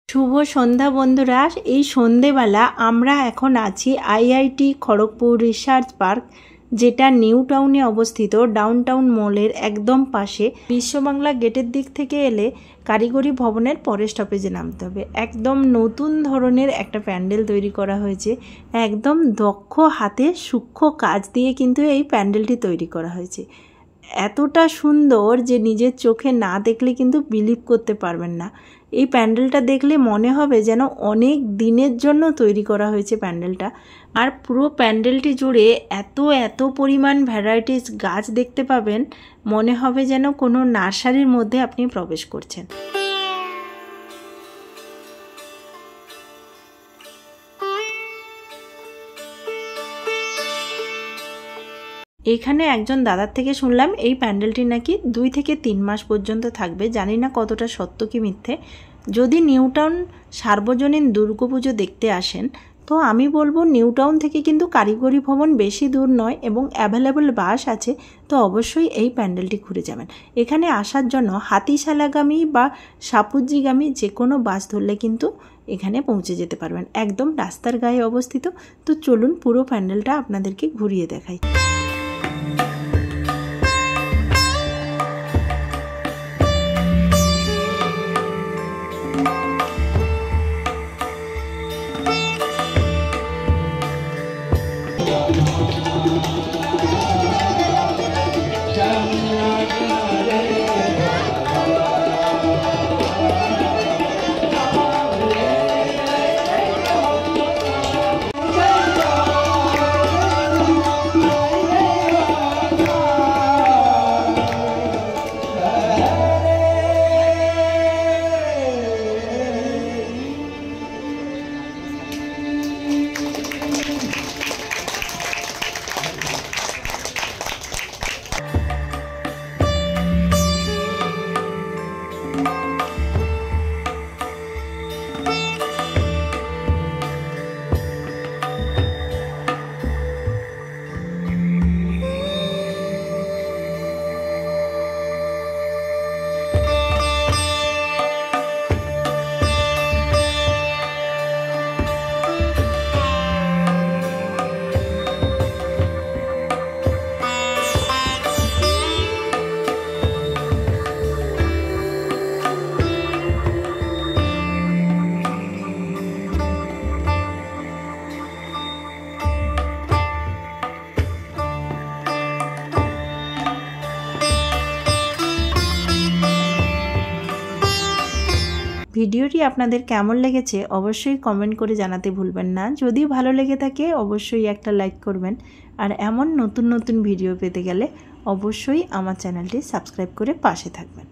শুভ সন্ধ্যা বন্ধুরা। এই সন্ধেবেলা আমরা এখন আছি আইআইটি খড়গপুর রিসার্চ পার্ক, যেটা নিউ টাউনে অবস্থিত, ডাউনটাউন মলের একদম পাশে। বিশ্ববাংলা গেটের দিক থেকে এলে কারিগরি ভবনের পরের স্টপেজে নামতে হবে। একদম নতুন ধরনের একটা প্যান্ডেল তৈরি করা হয়েছে, একদম দক্ষ হাতে সূক্ষ্ম কাজ দিয়ে কিন্তু এই প্যান্ডেলটি তৈরি করা হয়েছে। এতটা সুন্দর যে নিজের চোখে না দেখলে কিন্তু বিলিভ করতে পারবেন না। এই প্যান্ডেলটা দেখলে মনে হবে যেন অনেক দিনের জন্য তৈরি করা হয়েছে প্যান্ডেলটা। আর পুরো প্যান্ডেলটি জুড়ে এত পরিমাণ ভ্যারাইটিস গাছ দেখতে পাবেন, মনে হবে যেন কোনো নার্সারির মধ্যে আপনি প্রবেশ করছেন। এখানে একজন দাদার থেকে শুনলাম এই প্যান্ডেলটি নাকি 2 থেকে 3 মাস পর্যন্ত থাকবে। জানি না কতটা সত্য কি মিথ্যে। যদি নিউ টাউন সার্বজনীন দুর্গাপুজো দেখতে আসেন, তো আমি বলবো নিউ টাউন থেকে কিন্তু কারিগরি ভবন বেশি দূর নয় এবং অ্যাভেলেবল বাস আছে, তো অবশ্যই এই প্যান্ডেলটি ঘুরে যাবেন। এখানে আসার জন্য হাতিশালাগামী বা সাপুজিগামী যে কোনো বাস ধরলে কিন্তু এখানে পৌঁছে যেতে পারবেন। একদম রাস্তার গায়ে অবস্থিত। তো চলুন পুরো প্যান্ডেলটা আপনাদেরকে ঘুরিয়ে দেখাই। ভিডিওটি আপনাদের কেমন লেগেছে অবশ্যই কমেন্ট করে জানাতে ভুলবেন না। যদি ভালো লেগে থাকে অবশ্যই একটা লাইক করবেন। আর এমন নতুন ভিডিও পেতে গেলে অবশ্যই আমার চ্যানেলটি সাবস্ক্রাইব করে পাশে থাকবেন।